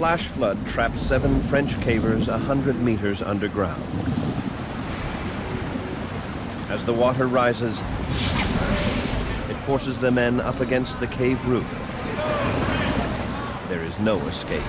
flash flood trapped 7 French cavers 100 meters underground. As the water rises, it forces the men up against the cave roof. There is no escape.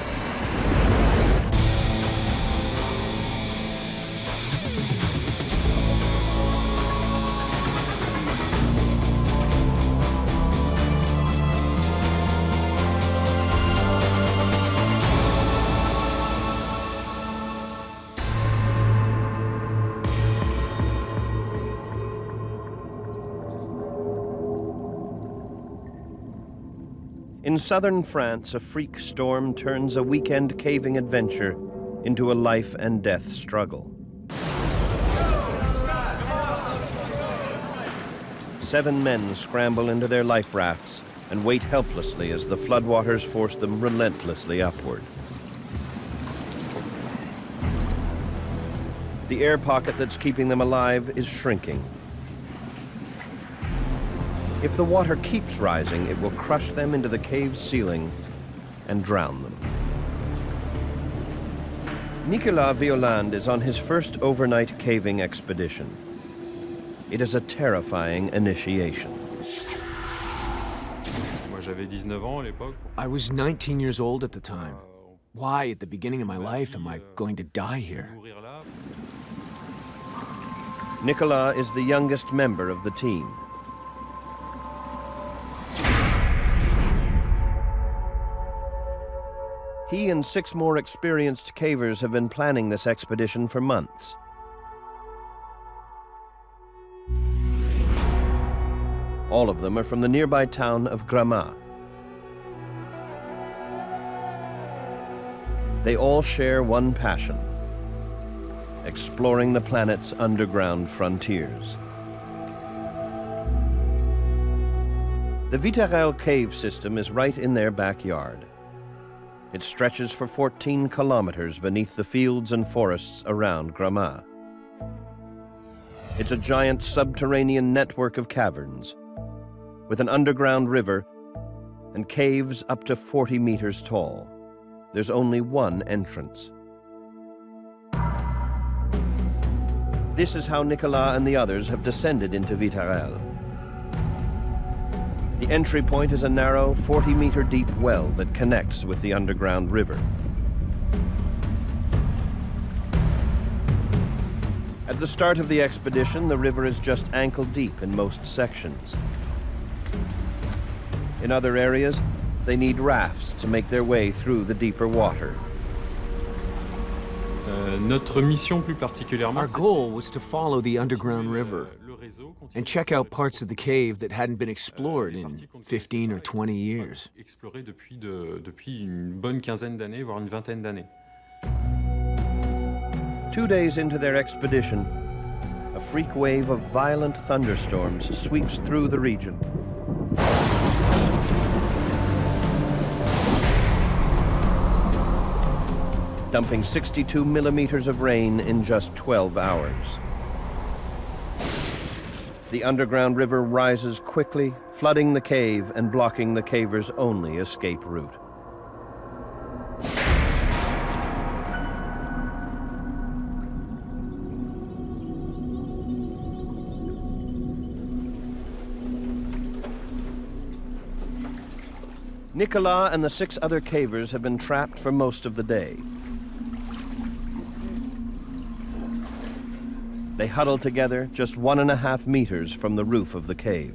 In southern France, a freak storm turns a weekend caving adventure into a life and death struggle. 7 men scramble into their life rafts and wait helplessly as the floodwaters force them relentlessly upward. The air pocket that's keeping them alive is shrinking. If the water keeps rising, it will crush them into the cave's ceiling and drown them. Nicolas Violande is on his first overnight caving expedition. It is a terrifying initiation. I was 19 years old at the time. Why, at the beginning of my life, am I going to die here? Nicolas is the youngest member of the team. He and 6 more experienced cavers have been planning this expedition for months. All of them are from the nearby town of Gramat. They all share one passion: exploring the planet's underground frontiers. The Vitarelle cave system is right in their backyard. It stretches for 14 kilometers beneath the fields and forests around Gramat. It's a giant subterranean network of caverns, with an underground river and caves up to 40 meters tall. There's only one entrance. This is how Nicolas and the others have descended into Vitarelle. The entry point is a narrow, 40-meter deep well that connects with the underground river. At the start of the expedition, the river is just ankle-deep in most sections. In other areas, they need rafts to make their way through the deeper water. Our goal was to follow the underground river and check out parts of the cave that hadn't been explored in 15 or 20 years. 2 days into their expedition, a freak wave of violent thunderstorms sweeps through the region. Dumping 62 millimeters of rain in just 12 hours. The underground river rises quickly, flooding the cave and blocking the cavers' only escape route. Nicolas and the 6 other cavers have been trapped for most of the day. They huddle together just 1.5 meters from the roof of the cave.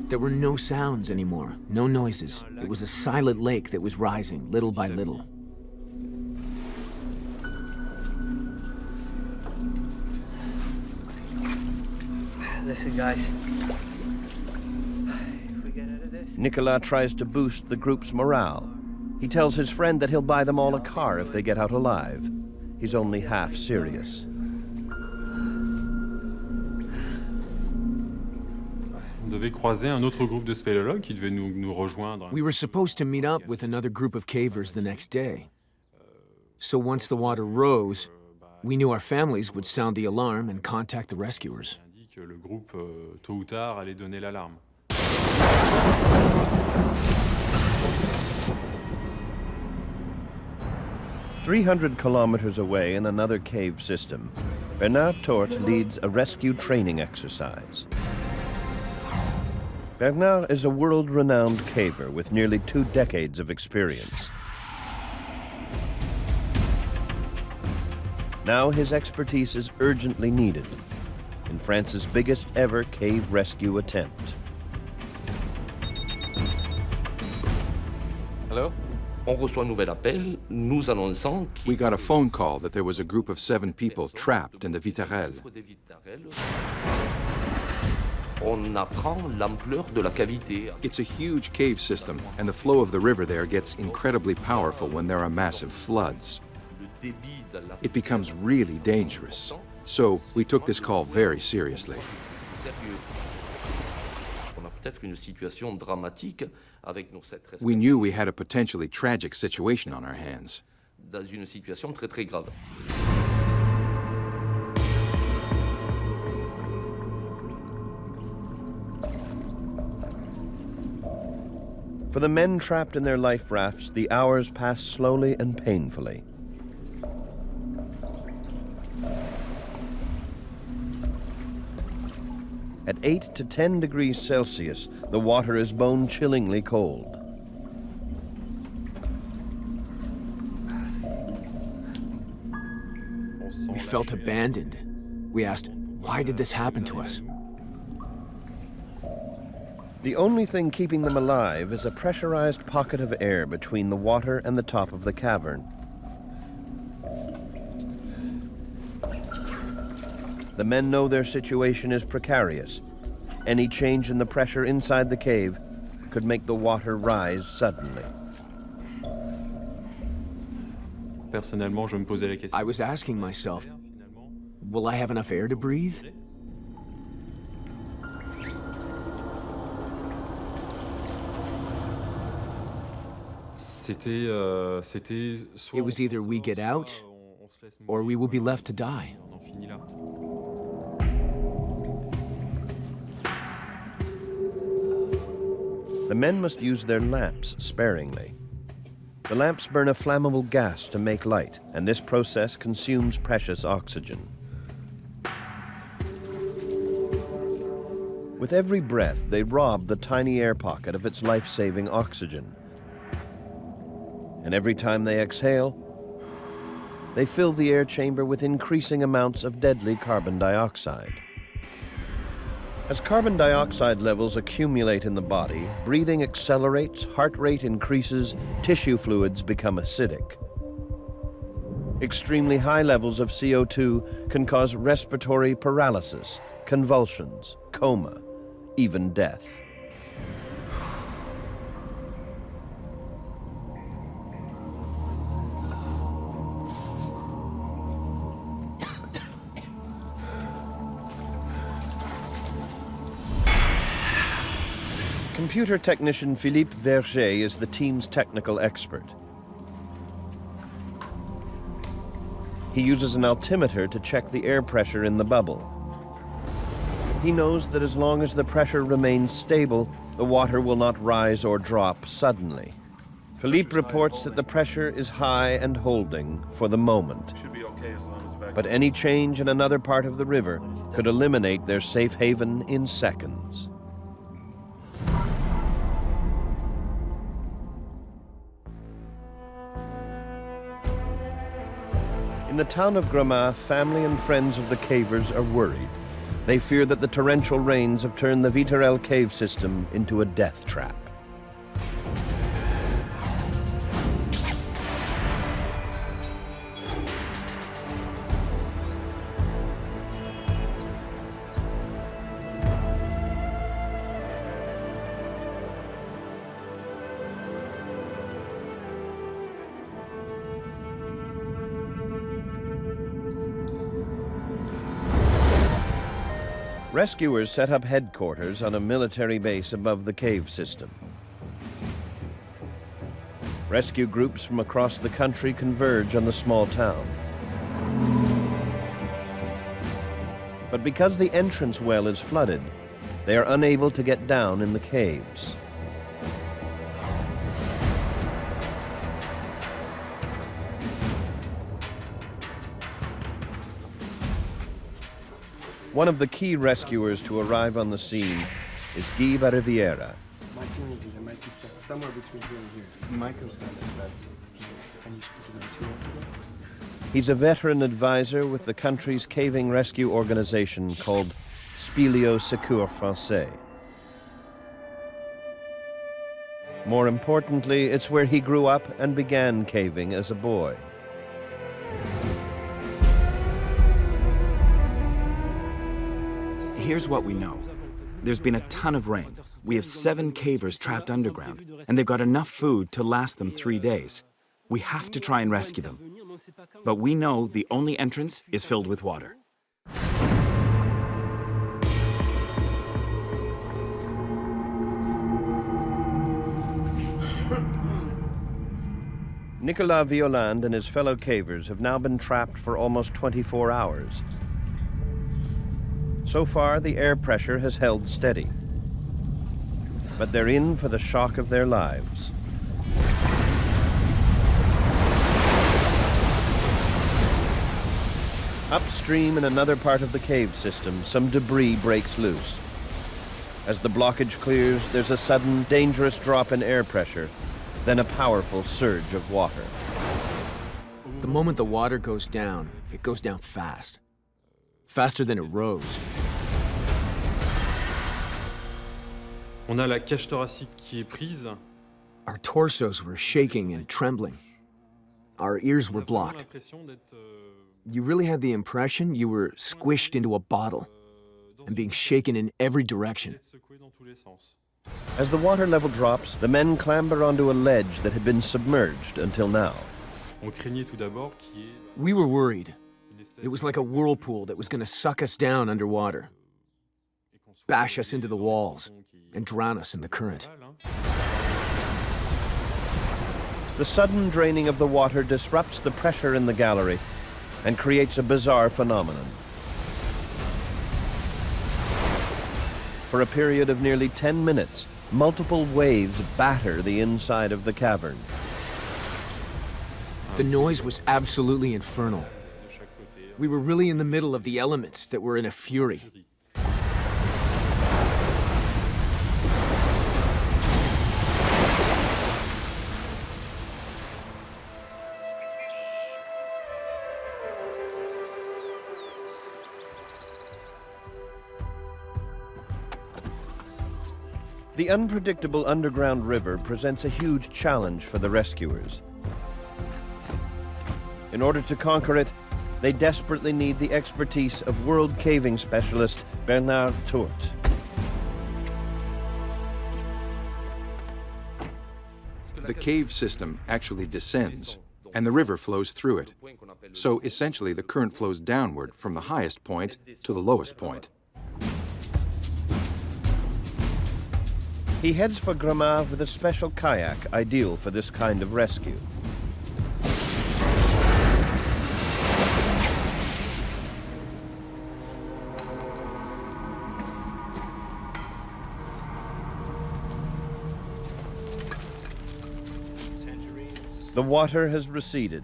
There were no sounds anymore, no noises. It was a silent lake that was rising little by little. Listen, guys. If we get out of this... Nicolas tries to boost the group's morale. He tells his friend that he'll buy them all a car if they get out alive. He's only half serious. We were supposed to meet up with another group of cavers the next day. So once the water rose, we knew our families would sound the alarm and contact the rescuers. "300 kilometers away in another cave system, Bernard Tort leads a rescue training exercise. Bernard is a world-renowned caver with nearly 2 decades of experience. Now his expertise is urgently needed in France's biggest ever cave rescue attempt. Hello? On reçoit un nouvel appel, nous annonçant qu'il We got a phone call that there was a group of 7 people trapped in the Vitarelle. On apprend l'ampleur de la cavité. It's a huge cave system, and the flow of the river there gets incredibly powerful when there are massive floods. It becomes really dangerous. So we took this call very seriously. On a peut-être une situation dramatique avec nos 7 We knew we had a potentially tragic situation on our hands. dans une situation très très grave. For the men trapped in their life rafts, the hours pass slowly and painfully. At 8 to 10 degrees Celsius, the water is bone-chillingly cold. We felt abandoned. We asked, why did this happen to us? The only thing keeping them alive is a pressurized pocket of air between the water and the top of the cavern. The men know their situation is precarious. Any change in the pressure inside the cave could make the water rise suddenly. I was asking myself, will I have enough air to breathe? It was either we get out, or we will be left to die. The men must use their lamps sparingly. The lamps burn a flammable gas to make light, and this process consumes precious oxygen. With every breath, they rob the tiny air pocket of its life-saving oxygen. And every time they exhale, they fill the air chamber with increasing amounts of deadly carbon dioxide. As carbon dioxide levels accumulate in the body, breathing accelerates, heart rate increases, tissue fluids become acidic. Extremely high levels of CO2 can cause respiratory paralysis, convulsions, coma, even death. Computer technician Philippe Verger is the team's technical expert. He uses an altimeter to check the air pressure in the bubble. He knows that as long as the pressure remains stable, the water will not rise or drop suddenly. Philippe reports that the pressure is high and holding for the moment. But any change in another part of the river could eliminate their safe haven in seconds. In the town of Gramat, family and friends of the cavers are worried. They fear that the torrential rains have turned the Vitarelle cave system into a death trap. Rescuers set up headquarters on a military base above the cave system. Rescue groups from across the country converge on the small town. But because the entrance well is flooded, They are unable to get down in the caves. One of the key rescuers to arrive on the scene is Guy Riviera. My feeling is that there might be stuff somewhere between here and here. My concern is that can you speak to 2 months ago? He's a veteran advisor with the country's caving rescue organization called Spilio Secours Français. More importantly, it's where he grew up and began caving as a boy. Here's what we know. There's been a ton of rain. We have 7 cavers trapped underground, and they've got enough food to last them 3 days. We have to try and rescue them. But we know the only entrance is filled with water. Nicolas Violande and his fellow cavers have now been trapped for almost 24 hours. So far, the air pressure has held steady. But they're in for the shock of their lives. Upstream in another part of the cave system, some debris breaks loose. As the blockage clears, there's a sudden, dangerous drop in air pressure, then a powerful surge of water. The moment the water goes down, it goes down fast. Faster than it rose. On a la cage thoracique qui est prise. Our torsos were shaking and trembling. Our ears were blocked. You really had the impression you were squished into a bottle and being shaken in every direction. As the water level drops, the men clamber onto a ledge that had been submerged until now. We were worried. It was like a whirlpool that was going to suck us down underwater, bash us into the walls, and drown us in the current. The sudden draining of the water disrupts the pressure in the gallery and creates a bizarre phenomenon. For a period of nearly 10 minutes, multiple waves batter the inside of the cavern. The noise was absolutely infernal. We were really in the middle of the elements that were in a fury. The unpredictable underground river presents a huge challenge for the rescuers. In order to conquer it, they desperately need the expertise of world caving specialist Bernard Tourt. The cave system actually descends, and the river flows through it. So essentially, the current flows downward from the highest point to the lowest point. He heads for Gramont with a special kayak ideal for this kind of rescue. The water has receded.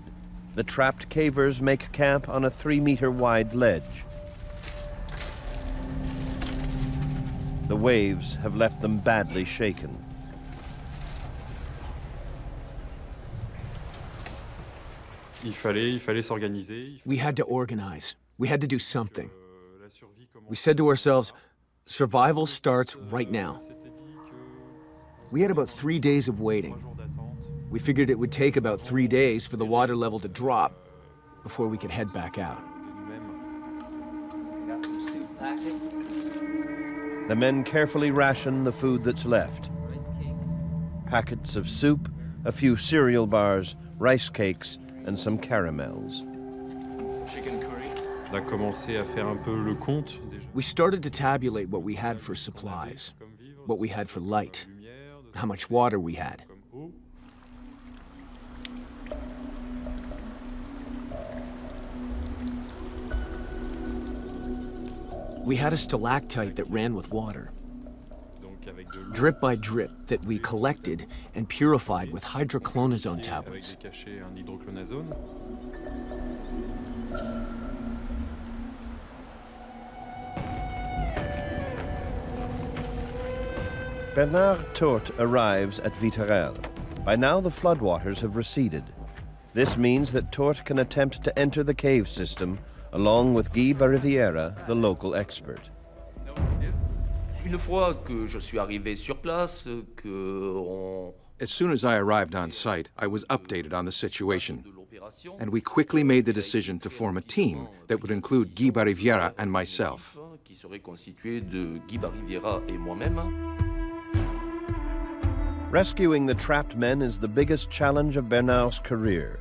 The trapped cavers make camp on a 3-meter-wide ledge. The waves have left them badly shaken. Il fallait s'organiser. We had to organize. We had to do something. We said to ourselves, survival starts right now. We had about 3 days of waiting. We figured it would take about 3 days for the water level to drop before we could head back out. Got some soup packets, The men carefully ration the food that's left. rice cakes. Packets of soup, a few cereal bars, rice cakes, and some caramels. On a commencé à faire un peu le compte déjà. We started to tabulate what we had for supplies, what we had for light, how much water we had. We had a stalactite that ran with water. drip by drip, that we collected and purified with hydroclonazone tablets. Bernard Tourte arrives at Viterel. By now, the floodwaters have receded. This means that Tourte can attempt to enter the cave system along with Guy Bariviera, the local expert. Une fois que je suis arrivé sur place, As soon as I arrived on site, I was updated on the situation, and we quickly made the decision to form a team that would include Guy Bariviera and myself. qui serait constitué de Guy Bariviera et moi-même. Rescuing the trapped men is the biggest challenge of Bernard's career.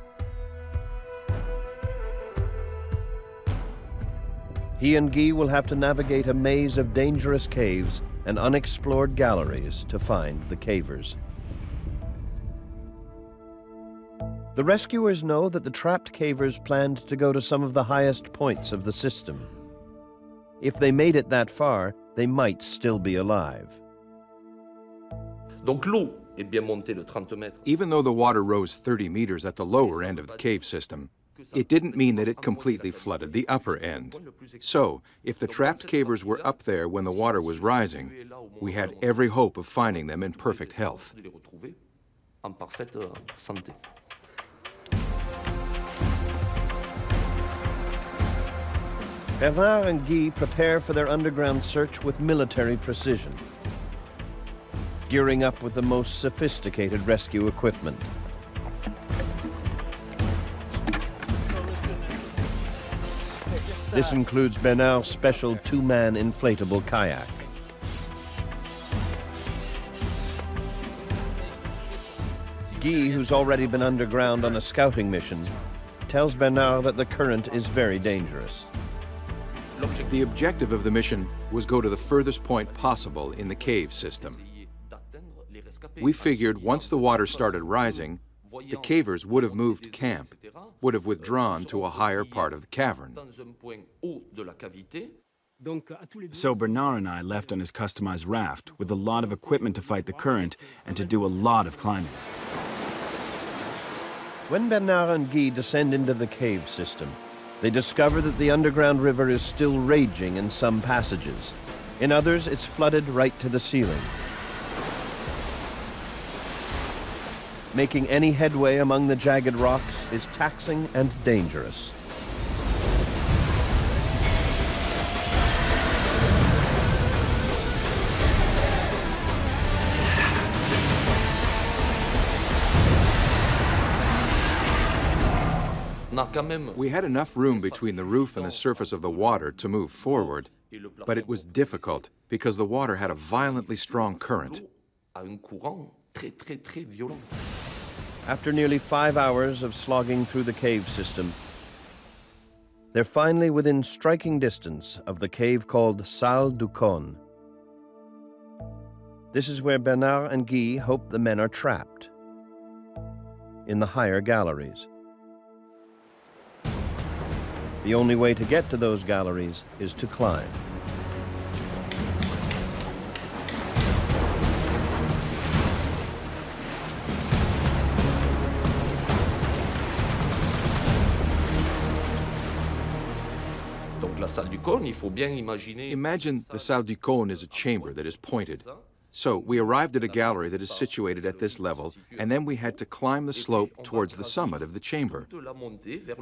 He and Guy will have to navigate a maze of dangerous caves and unexplored galleries to find the cavers. The rescuers know that the trapped cavers planned to go to some of the highest points of the system. If they made it that far, they might still be alive. Donc l'eau est bien montée de 30 mètres. Even though the water rose 30 meters at the lower end of the cave system, it didn't mean that it completely flooded the upper end. So, if the trapped cavers were up there when the water was rising, we had every hope of finding them in perfect health. De les retrouver en parfaite santé. Bernard and Guy prepare for their underground search with military precision, gearing up with the most sophisticated rescue equipment. This includes Bernard's special two-man inflatable kayak. Guy, who's already been underground on a scouting mission, tells Bernard that the current is very dangerous. The objective of the mission was go to the furthest point possible in the cave system. We figured once the water started rising, the cavers would have moved camp, would have withdrawn to a higher part of the cavern. So Bernard and I left on his customized raft with a lot of equipment to fight the current and to do a lot of climbing. When Bernard and Guy descend into the cave system, they discover that the underground river is still raging in some passages. In others, it's flooded right to the ceiling. Making any headway among the jagged rocks is taxing and dangerous. We had enough room between the roof and the surface of the water to move forward, but it was difficult because the water had a violently strong current. After nearly 5 hours of slogging through the cave system, they're finally within striking distance of the cave called Salle du Cône. This is where Bernard and Guy hope the men are trapped, in the higher galleries. The only way to get to those galleries is to climb. Imagine the Salle du Cône is a chamber that is pointed. So we arrived at a gallery that is situated at this level, and then we had to climb the slope towards the summit of the chamber. It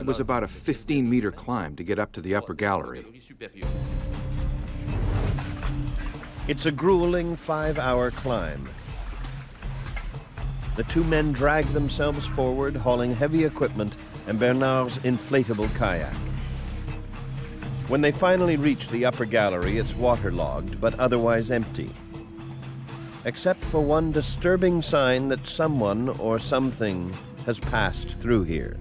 was about a 15-meter climb to get up to the upper gallery. It's a grueling 5-hour climb. The two men drag themselves forward, hauling heavy equipment and Bernard's inflatable kayak. When they finally reach the upper gallery, it's waterlogged, but otherwise empty, except for one disturbing sign that someone or something has passed through here.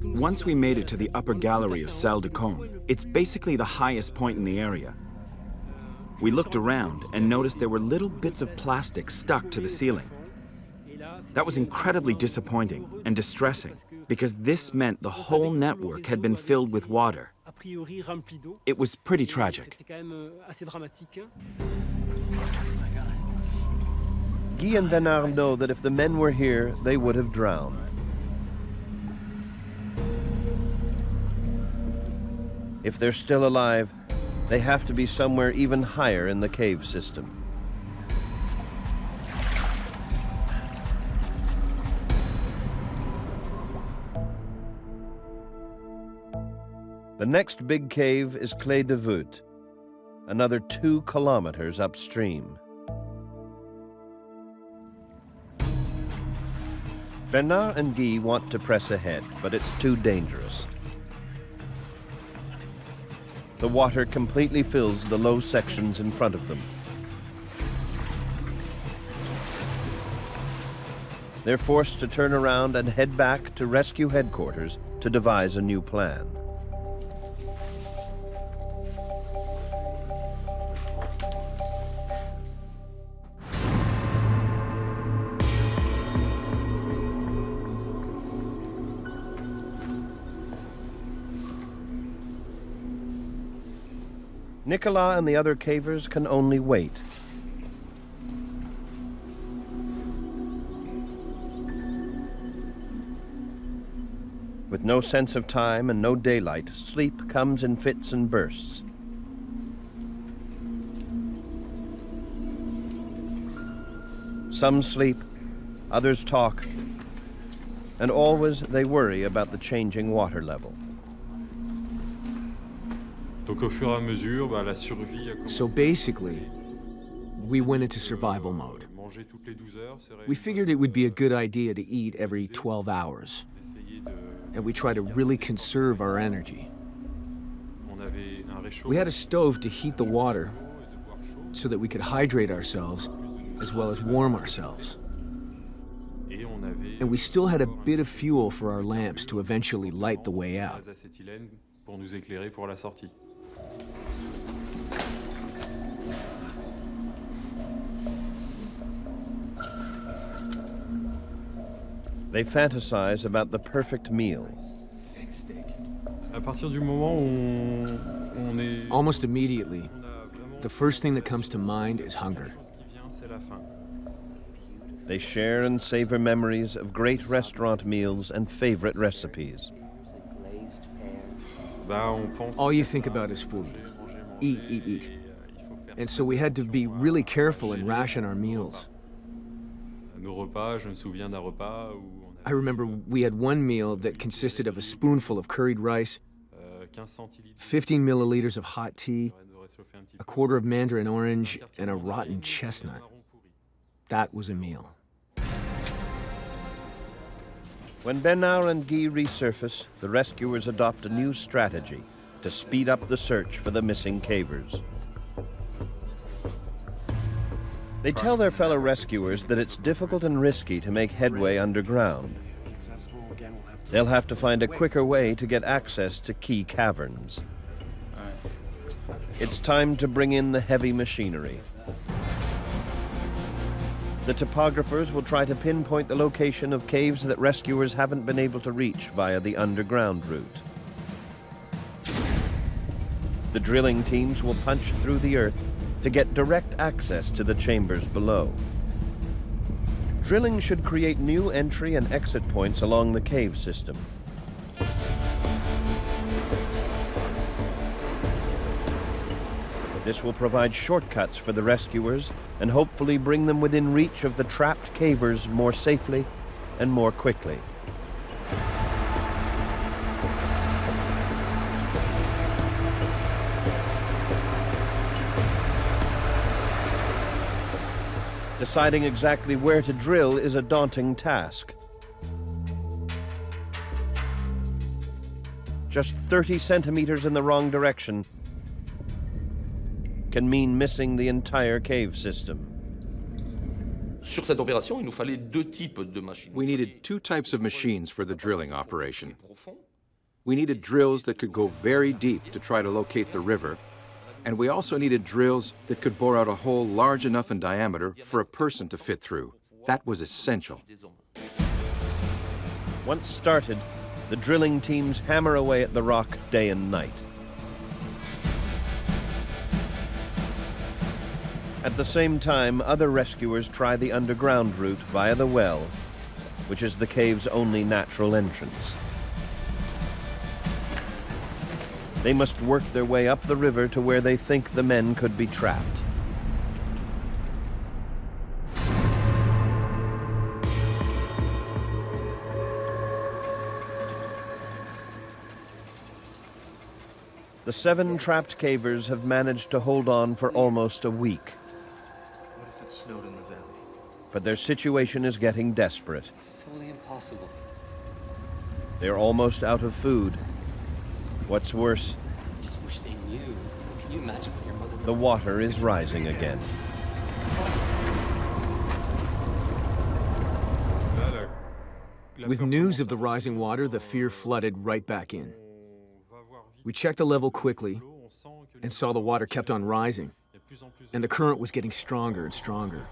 Once we made it to the upper gallery of Salle du Cône, it's basically the highest point in the area. We looked around and noticed there were little bits of plastic stuck to the ceiling. That was incredibly disappointing and distressing because this meant the whole network had been filled with water. It was pretty tragic. Guy and Bernard know that if the men were here, they would have drowned. If they're still alive, they have to be somewhere even higher in the cave system. The next big cave is Clé de Voûte, another 2 kilometers upstream. Bernard and Guy want to press ahead, but it's too dangerous. The water completely fills the low sections in front of them. They're forced to turn around and head back to rescue headquarters to devise a new plan. Nicolas and the other cavers can only wait. With no sense of time and no daylight, sleep comes in fits and bursts. Some sleep, others talk, and always they worry about the changing water level. Donc au fur et à mesure, la survie a commencé. So basically, we went into survival mode. Manger toutes les 12 heures, We figured it would be a good idea to eat every 12 hours, and we try to really conserve our energy. On avait un réchaud. We had a stove to heat the water so that we could hydrate ourselves as well as warm ourselves. Et on avait And we still had a bit of fuel for our lamps to eventually light the way out. gaz acétylène pour nous éclairer pour la sortie. They fantasize about the perfect meal. À partir du moment où on est Almost immediately, on a vraiment the first thing that comes to mind is hunger. chose qui vient, c'est la faim. They share and savor memories of great restaurant meals and favorite recipes. On pense All you qu'à think ça, about is food. manger, manger, Eat, manger, eat, eat. et, il faut faire And so we had to be really careful and ration our meals. nos repas. Je me souviens d'un repas où on I remember we had one meal that consisted of a spoonful of curried rice, avait 15 centilitres 15 milliliters of hot tea, de réchauffer un petit a peu. quarter of mandarin orange, and a rotten chestnut. That was a meal. When Bernard and Guy resurface, the rescuers adopt a new strategy to speed up the search for the missing cavers. They tell their fellow rescuers that it's difficult and risky to make headway underground. They'll have to find a quicker way to get access to key caverns. It's time to bring in the heavy machinery. The topographers will try to pinpoint the location of caves that rescuers haven't been able to reach via the underground route. The drilling teams will punch through the earth to get direct access to the chambers below. Drilling should create new entry and exit points along the cave system. This will provide shortcuts for the rescuers and hopefully bring them within reach of the trapped cavers more safely and more quickly. Deciding exactly where to drill is a daunting task. Just 30 centimeters in the wrong direction can mean missing the entire cave system. Sur cette opération, il nous fallait 2 types de machines. We needed 2 types of machines for the drilling operation. Profond. We needed drills that could go very deep to try to locate the river, and we also needed drills that could bore out a hole large enough in diameter for a person to fit through. That was essential. Once started, the drilling teams hammer away at the rock day and night. At the same time, other rescuers try the underground route via the well, which is the cave's only natural entrance. They must work their way up the river to where they think the men could be trapped. The 7 trapped cavers have managed to hold on for almost a week. What if it snowed in the valley? But their situation is getting desperate. It's totally impossible. They're almost out of food. What's worse, I just wish they knew. Can you imagine what your mother... the water is rising again. With news of the rising water, the fear flooded right back in. We checked the level quickly and saw the water kept on rising, and the current was getting stronger and stronger.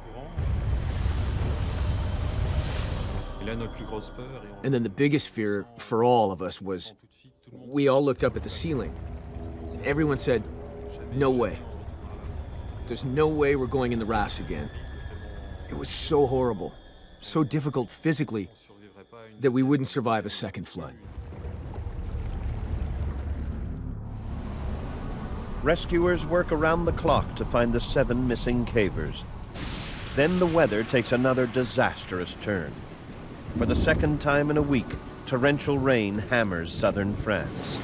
And then the biggest fear for all of us was, we all looked up at the ceiling. Everyone said, no way. There's no way we're going in the rafts again. It was so horrible, so difficult physically, that we wouldn't survive a second flood. Rescuers work around the clock to find the 7 missing cavers. Then the weather takes another disastrous turn. For the second time in a week, torrential rain hammers southern France.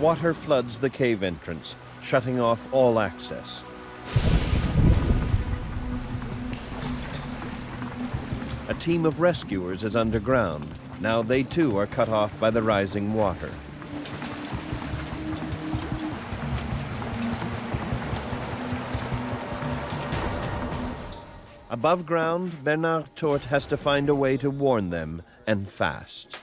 Water floods the cave entrance, shutting off all access. A team of rescuers is underground. Now they too are cut off by the rising water. Above ground, Bernard Tourt has to find a way to warn them, and fast.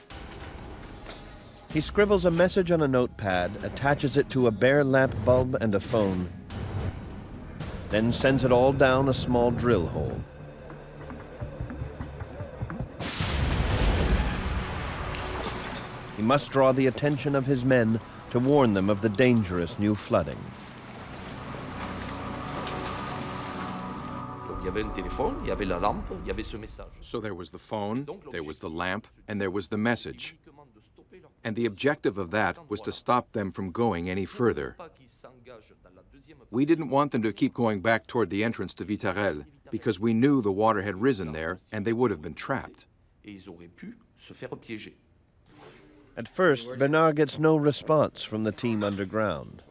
He scribbles a message on a notepad, attaches it to a bare lamp bulb and a phone, then sends it all down a small drill hole. He must draw the attention of his men to warn them of the dangerous new flooding. So there was the phone, there was the lamp, and there was the message. And the objective of that was to stop them from going any further. We didn't want them to keep going back toward the entrance to Vitarelle because we knew the water had risen there and they would have been trapped. At first, Bernard gets no response from the team underground.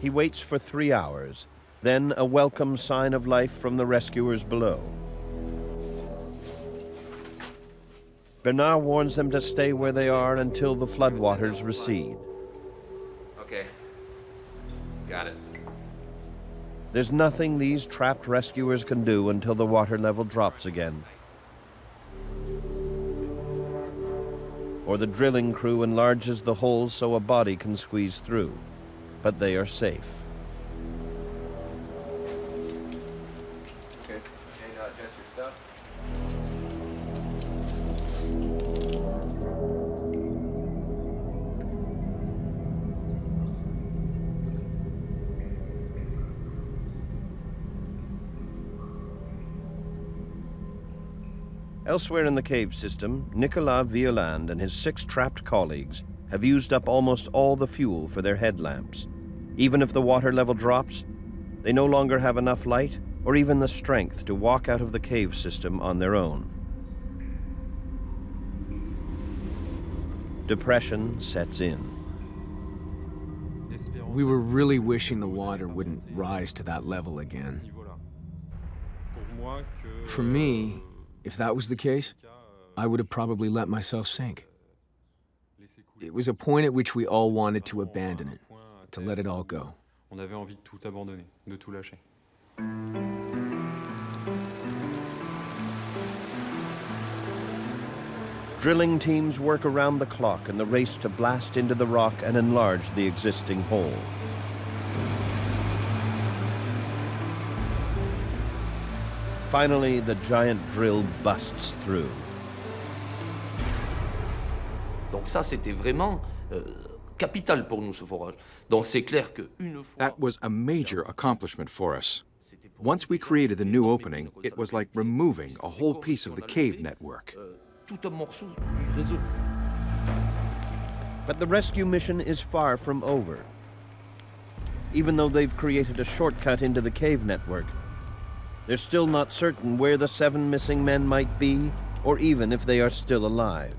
He waits for 3 hours, then a welcome sign of life from the rescuers below. Bernard warns them to stay where they are until the floodwaters recede. Okay. Got it. There's nothing these trapped rescuers can do until the water level drops again. Or the drilling crew enlarges the hole so a body can squeeze through. But they are safe. Okay. And adjust your stuff. Elsewhere in the cave system, Nicolas Violand and his 6 trapped colleagues have used up almost all the fuel for their headlamps. Even if the water level drops, they no longer have enough light or even the strength to walk out of the cave system on their own. Depression sets in. We were really wishing the water wouldn't rise to that level again. For me, if that was the case, I would have probably let myself sink. It was a point at which we all wanted to abandon it, to let it all go. On avait envie de tout abandonner, de tout lâcher. Drilling teams work around the clock in the race to blast into the rock and enlarge the existing hole. Finally, the giant drill busts through. Donc ça, c'était vraiment capital pour nous, ce forage. Donc c'est clair que une fois... That was a major accomplishment for us. Once we created the new opening, it was like removing a whole piece of the cave network. Tout un morceau du réseau. But the rescue mission is far from over. Even though they've created a shortcut into the cave network, they're still not certain where the 7 missing men might be, or even if they are still alive.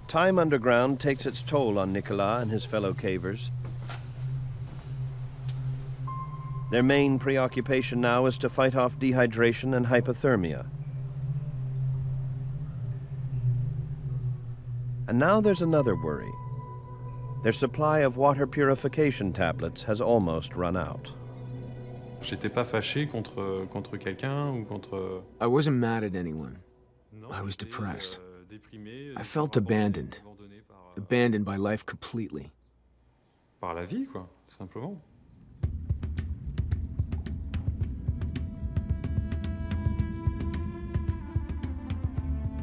Time underground takes its toll on Nicolas and his fellow cavers. Their main preoccupation now is to fight off dehydration and hypothermia. And now there's another worry. Their supply of water purification tablets has almost run out. J'étais pas fâché contre quelqu'un ou contre... I wasn't mad at anyone. I was depressed. I felt abandoned. Abandoned by life completely. Par la vie, quoi, tout simplement.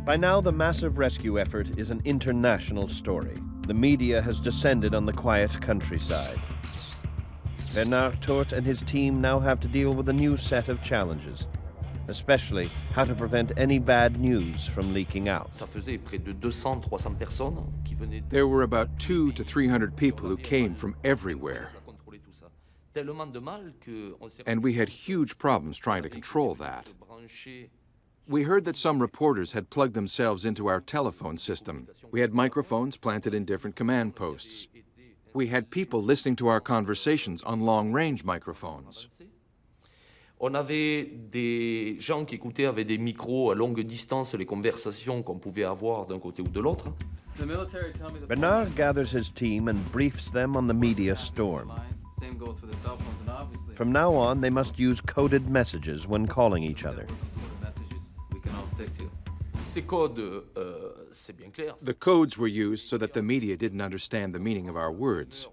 By now, the massive rescue effort is an international story. The media has descended on the quiet countryside. Bernard Tourt and his team now have to deal with a new set of challenges, especially how to prevent any bad news from leaking out. Ça faisait près de 200-300 personnes qui venaient... There were about 200 to 300 people who came from everywhere. And we had huge problems trying to control that. We heard that some reporters had plugged themselves into our telephone system. We had microphones planted in different command posts. We had people listening to our conversations on long-range microphones. On avait des gens qui écoutaient avec des micros à longue distance les conversations qu'on pouvait avoir d'un côté ou de l'autre. Bernard gathers his team and briefs them on the media storm. From now on, they must use coded messages when calling each other. Ces codes, c'est bien clair. The codes were used so that the media didn't understand the meaning of our words.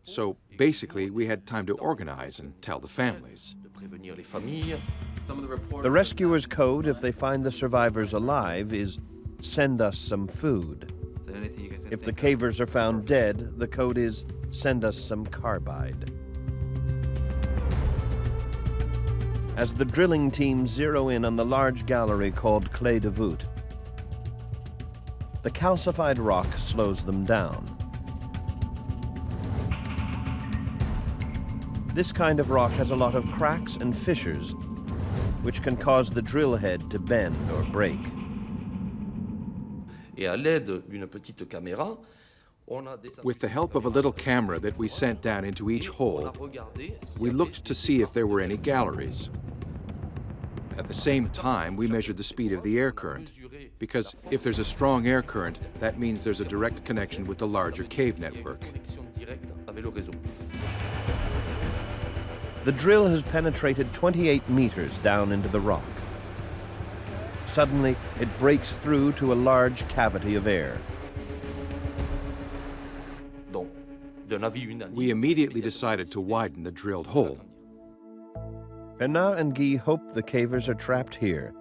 So basically, we had time to organize and tell the families. Prévenir les familles. The rescuers' code, if they find the survivors alive, is "send us some food." If the cavers are found dead, the code is "send us some carbide." As the drilling teams zero in on the large gallery called Clé de Voûte, the calcified rock slows them down. This kind of rock has a lot of cracks and fissures, which can cause the drill head to bend or break. Et à l'aide d'une petite caméra, on a des... With the help of a little camera that we sent down into each hole, we looked to see if there were any galleries. At the same time, we measured the speed of the air current, because if there's a strong air current, that means there's a direct connection with the larger cave network. The drill has penetrated 28 meters down into the rock. Suddenly, it breaks through to a large cavity of air. We immediately decided to widen the drilled hole. Bernard and Guy hope the cavers are trapped here,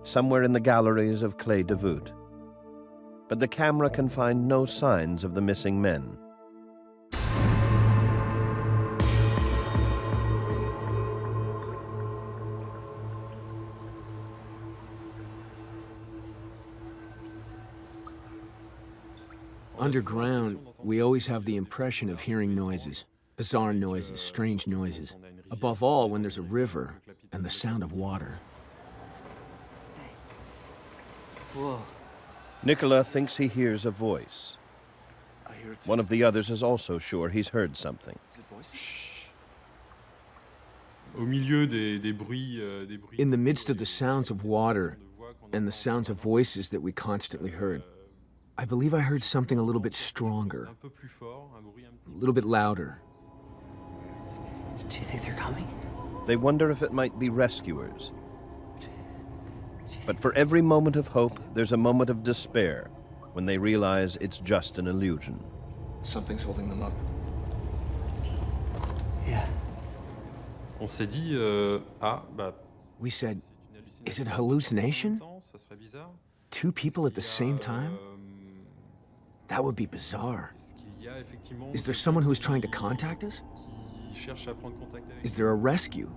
somewhere in the galleries of Clé de Voûte. But the camera can find no signs of the missing men. Underground, we always have the impression of hearing noises, bizarre noises, strange noises. Above all, when there's a river and the sound of water. Whoa. Nicolas thinks he hears a voice. I hear it. One of the others is also sure he's heard something. Is it voices? Shh. Au milieu des bruits, In the midst of the sounds of water and the sounds of voices that we constantly heard, I believe I heard something a little bit stronger, un peu plus fort, un bruit un a little bit louder. Do you think they're coming? They wonder if it might be rescuers. But for every moment of hope, there's a moment of despair when they realize it's just an illusion. Something's holding them up. Yeah. On s'est dit, We said, c'est une hallucination. is it a hallucination? Ça serait bizarre. Two people at the same time? That would be bizarre. Est-ce qu'il y a effectivement Is there someone who is trying to contact us? qui cherche à prendre contact avec Is there a rescue?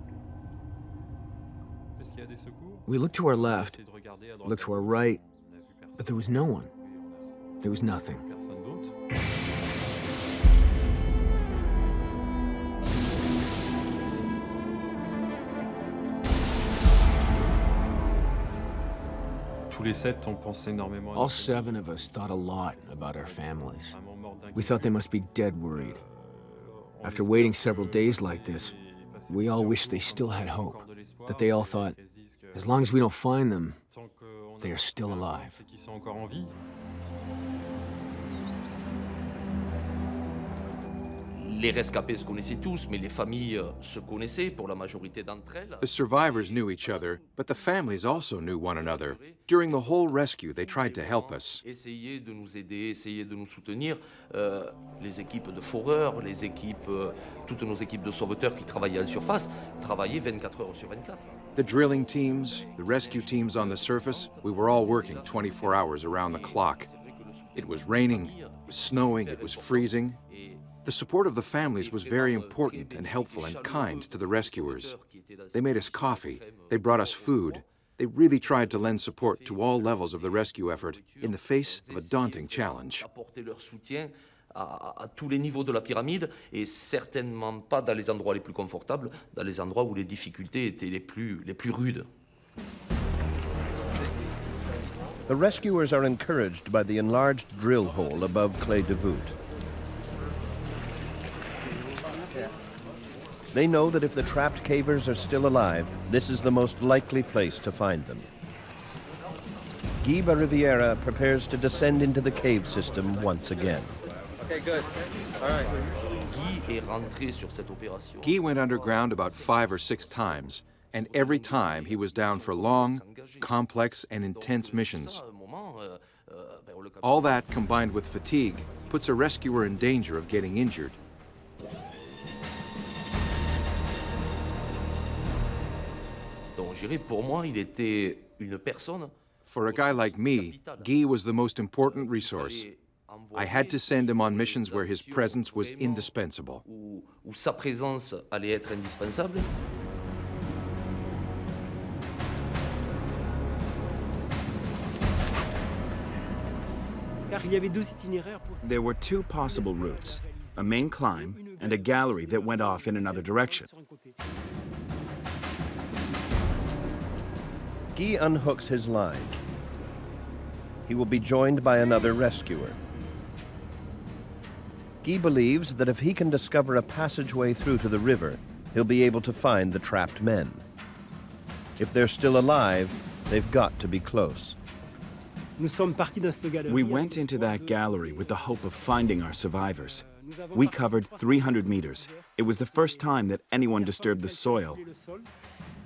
Est-ce qu'il y a des secours? We looked to our On a left, essayé de regarder à droite, looked to à our gauche. right, On a vu personne. but there was no one. Et on a There was nothing. personne d'autre. Tous les sept, on pensait énormément à All notre famille. 7 of us thought a lot about our families. Vraiment mort d'inquiétude. We thought they must be dead worried. On After espère waiting que several days like this, passer we all plusieurs wish they jours still comme ça, had hope, encore de l'espoir, that they all et thought, qu'elles se disent que as long as we don't find them, tant qu'on a they are still trouvé un homme, alive. c'est qu'ils sont encore en vie. Les rescapés se connaissaient tous, mais les familles se connaissaient pour la majorité d'entre elles. The survivors knew each other, but the families also knew one another. During the whole rescue, they tried to help us. Essayer de nous aider, essayer de nous soutenir. Les équipes de foreurs, les équipes, toutes nos équipes de sauveteurs qui travaillaient en surface, travaillaient 24 heures sur 24. The drilling teams, the rescue teams on the surface, we were all working 24 hours around the clock. It was raining, it was snowing, it was freezing. The support of the families was very important and helpful and kind to the rescuers. They made us coffee, they brought us food. They really tried to lend support to all levels of the rescue effort in the face of a daunting challenge. Apporter leur soutien à tous les niveaux de la pyramide et certainement pas dans les endroits les plus confortables, dans les endroits où les difficultés étaient les plus rudes. The rescuers are encouraged by the enlarged drill hole above Clé de Voûte. They know that if the trapped cavers are still alive, this is the most likely place to find them. Guy Riviera prepares to descend into the cave system once again. Okay, good. All right. Guy est rentré sur cette opération. Guy went underground about 5 or 6 times, and every time he was down for long, complex, and intense missions. All that, combined with fatigue, puts a rescuer in danger of getting injured. Donc, je dirais, pour moi, il était une personne. For a guy like me, Guy was the most important resource. I had to send him on missions where his presence was indispensable. Où sa présence allait être indispensable. There were 2 possible routes, a main climb and a gallery that went off in another direction. Guy unhooks his line. He will be joined by another rescuer. Guy believes that if he can discover a passageway through to the river, he'll be able to find the trapped men. If they're still alive, they've got to be close. We went into that gallery with the hope of finding our survivors. We covered 300 meters. It was the first time that anyone disturbed the soil,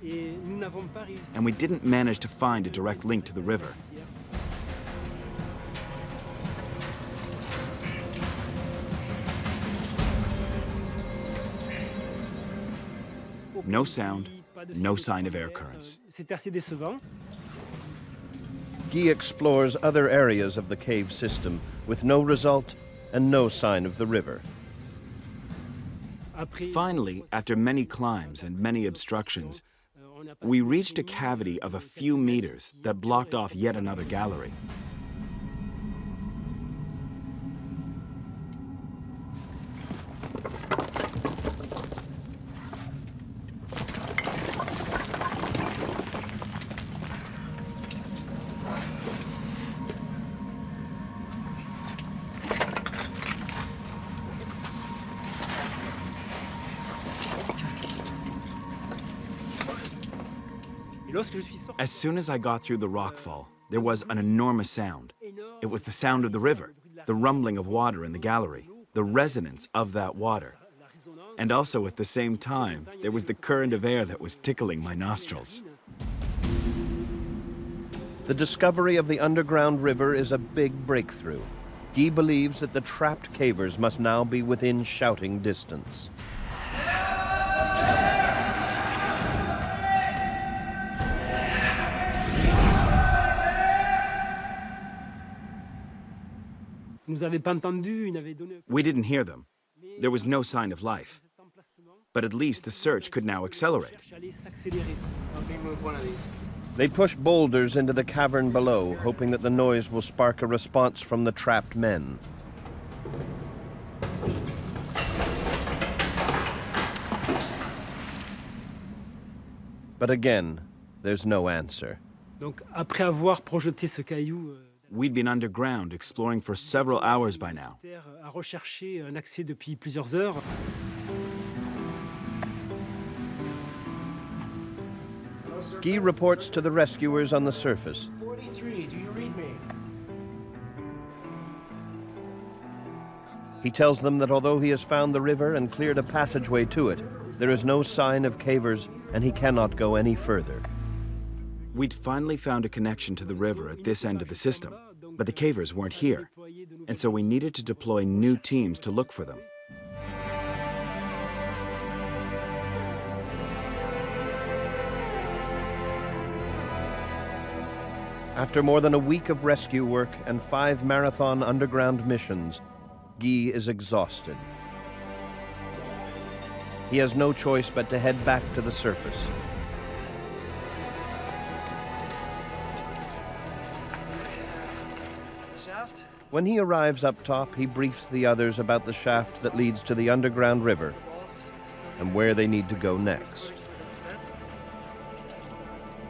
and we didn't manage to find a direct link to the river. No sound, no sign of air currents. Guy explores other areas of the cave system with no result and no sign of the river. Finally, after many climbs and many obstructions, we reached a cavity of a few meters that blocked off yet another gallery. As soon as I got through the rockfall, there was an enormous sound. It was the sound of the river, the rumbling of water in the gallery, the resonance of that water. And also at the same time, there was the current of air that was tickling my nostrils. The discovery of the underground river is a big breakthrough. Guy believes that the trapped cavers must now be within shouting distance. We didn't hear them. There was no sign of life. But at least the search could now accelerate. They push boulders into the cavern below, hoping that the noise will spark a response from the trapped men. But again, there's no answer. We'd been underground exploring for several hours by now. Guy reports to the rescuers on the surface. 43, do you read me? He tells them that although he has found the river and cleared a passageway to it, there is no sign of cavers and he cannot go any further. We'd finally found a connection to the river at this end of the system, but the cavers weren't here, and so we needed to deploy new teams to look for them. After more than a week of rescue work and 5 marathon underground missions, Guy is exhausted. He has no choice but to head back to the surface. When he arrives up top, he briefs the others about the shaft that leads to the underground river and where they need to go next.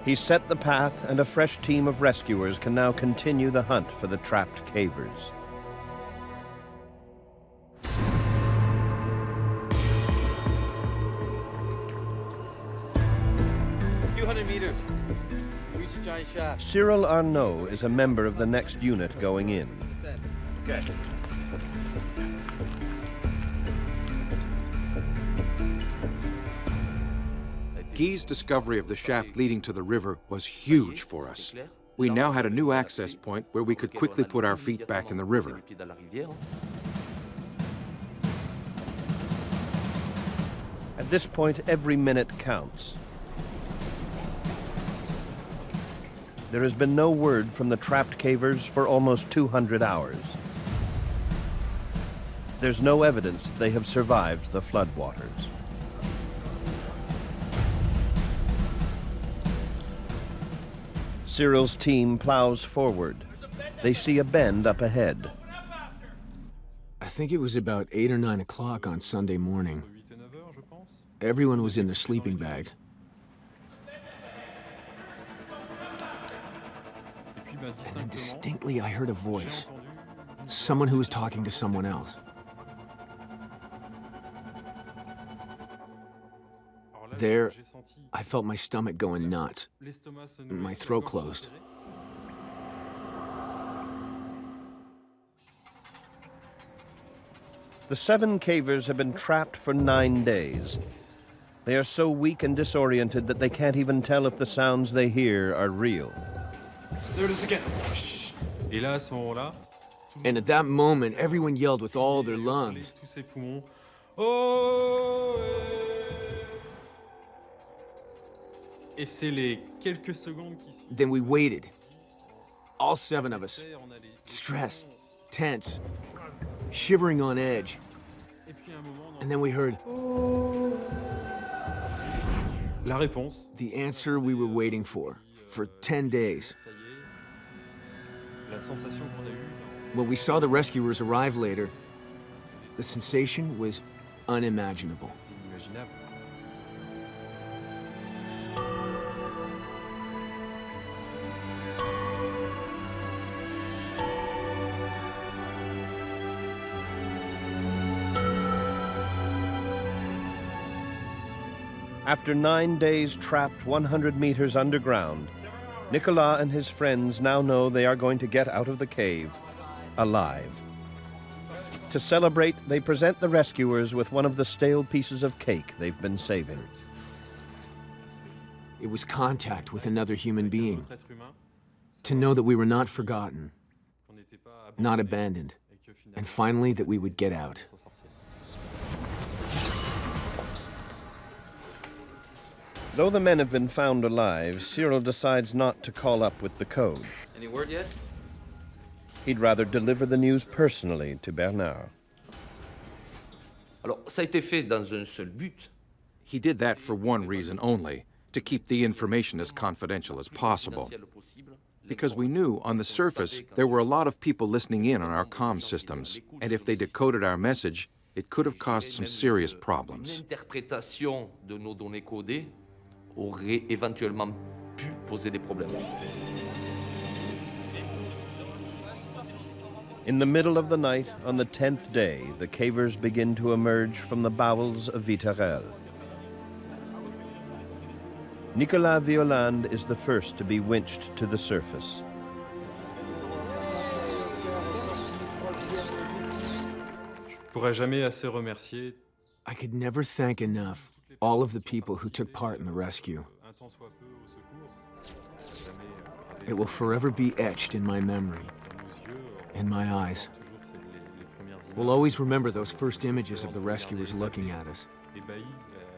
He's set the path, and a fresh team of rescuers can now continue the hunt for the trapped cavers. A few hundred meters. Reach a giant shaft. Cyril Arnaud is a member of the next unit going in. Okay. Guy's discovery of the shaft leading to the river was huge for us. We now had a new access point where we could quickly put our feet back in the river. At this point, every minute counts. There has been no word from the trapped cavers for almost 200 hours. There's no evidence that they have survived the floodwaters. Cyril's team plows forward. They see a bend up ahead. I think it was about 8 or 9 o'clock on Sunday morning. Everyone was in their sleeping bags. And then distinctly I heard a voice. Someone who was talking to someone else. There, I felt my stomach going nuts. My throat closed. The 7 cavers have been trapped for 9 days. They are so weak and disoriented that they can't even tell if the sounds they hear are real. There it is again. Et là, à ce moment-là, And at that moment, everyone yelled with all their lungs. tous ses poumons. Oh! Et c'est les quelques secondes qui suivent. Then we waited. All 7 of us. On a les- Stressed, tense, shivering on edge. Et puis à un moment, And then we heard la réponse. the answer we were waiting for 10 days. Ça y est. La sensation qu'on a eue. When we saw the rescuers arrive later, the sensation was unimaginable. C'est inimaginable. After 9 days trapped 100 meters underground, Nicolas and his friends now know they are going to get out of the cave alive. To celebrate, they present the rescuers with one of the stale pieces of cake they've been saving. It was contact with another human being. To know that we were not forgotten, not abandoned, and finally that we would get out. Though the men have been found alive, Cyril decides not to call up with the code. Any word yet? He'd rather deliver the news personally to Bernard. Alors, ça a été fait dans un seul but. He did that for one reason only, to keep the information as confidential as possible. Because we knew on the surface there were a lot of people listening in on our comm systems, and if they decoded our message, it could have caused some serious problems. L'interprétation de nos données codées aurait éventuellement pu poser des problèmes. In the middle of the night, on the 10th day, the cavers begin to emerge from the bowels of Vitarelle. Nicolas Violande is the first to be winched to the surface. Je pourrais jamais assez remercier I could never thank enough all of the people who took part in the rescue. un tant soit peu au secours. Jamais It will forever be etched in my memory, nos yeux, in my eyes. toujours c'est les premières images. We'll always remember those first images of the rescuers looking at us, Ébahis,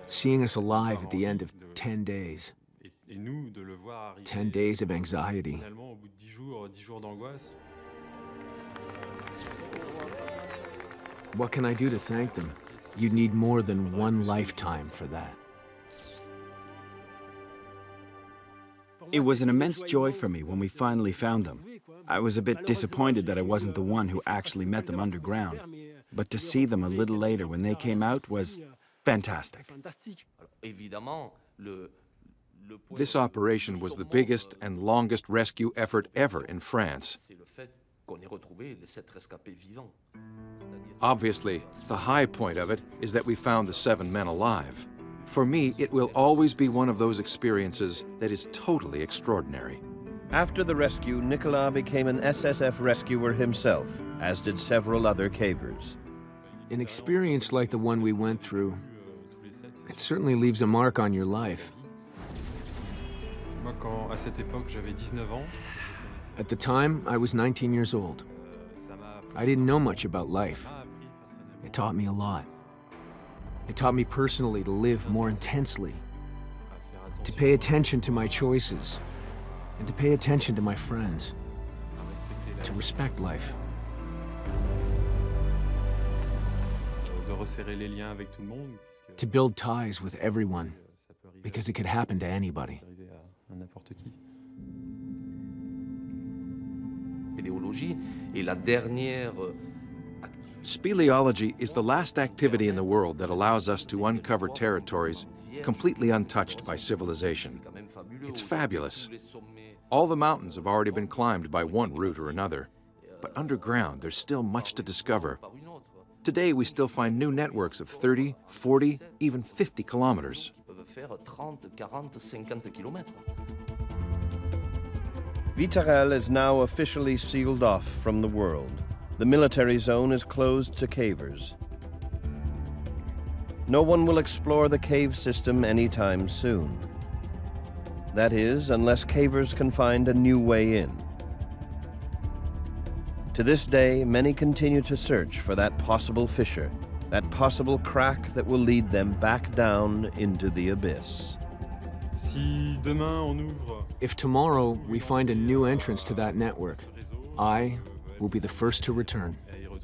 seeing us alive at the end of 10 days. et nous de le voir arriver 10 days of anxiety. finalement au bout de 10 jours d'angoisse. What can I do to thank them? You'd need more than one lifetime for that. It was an immense joy for me when we finally found them. I was a bit disappointed that I wasn't the one who actually met them underground, but to see them a little later when they came out was fantastic. Évidemment, This operation was the biggest and longest rescue effort ever in France. c'est le fait qu'on ait retrouvé les 7 rescapés vivants. Obviously, the high point of it is that we found the 7 men alive. For me, it will always be one of those experiences that is totally extraordinary. After the rescue, Nicolas became an SSF rescuer himself, as did several other cavers. An experience like the one we went through, it certainly leaves a mark on your life. Moi, quand à cette époque j'avais 19 ans, je connaissais At the time, I was 19 years old. ça m'a appris I didn't know much about life. personnellement It taught me a lot. It taught me personally to live more intensely, à faire to attention, pay attention to my choices, and to pay attention to my friends, à respecter la to vie, respect life. de resserrer les liens avec tout le monde, puisque To build ties with everyone, ça peut arriver, because it could happen to anybody. arriver à n'importe qui. Spéléologie est la dernière activité. Speleology is the last activity in the world that allows us to uncover territories completely untouched by civilization. Quand même fabuleux. It's fabulous. Tous les sommets All the mountains have already been climbed by one route or another, but underground there's still much to discover. par une autre Today we still find new networks of 30, 40, even 50 kilometers. qui peuvent faire 30, 40, 50 kilomètres. Vitarelle is now officially sealed off from the world. The military zone is closed to cavers. No one will explore the cave system anytime soon. That is, unless cavers can find a new way in. To this day, many continue to search for that possible fissure, that possible crack that will lead them back down into the abyss. Si demain on ouvre If tomorrow we find a new entrance to that network, I will be the first to return. et y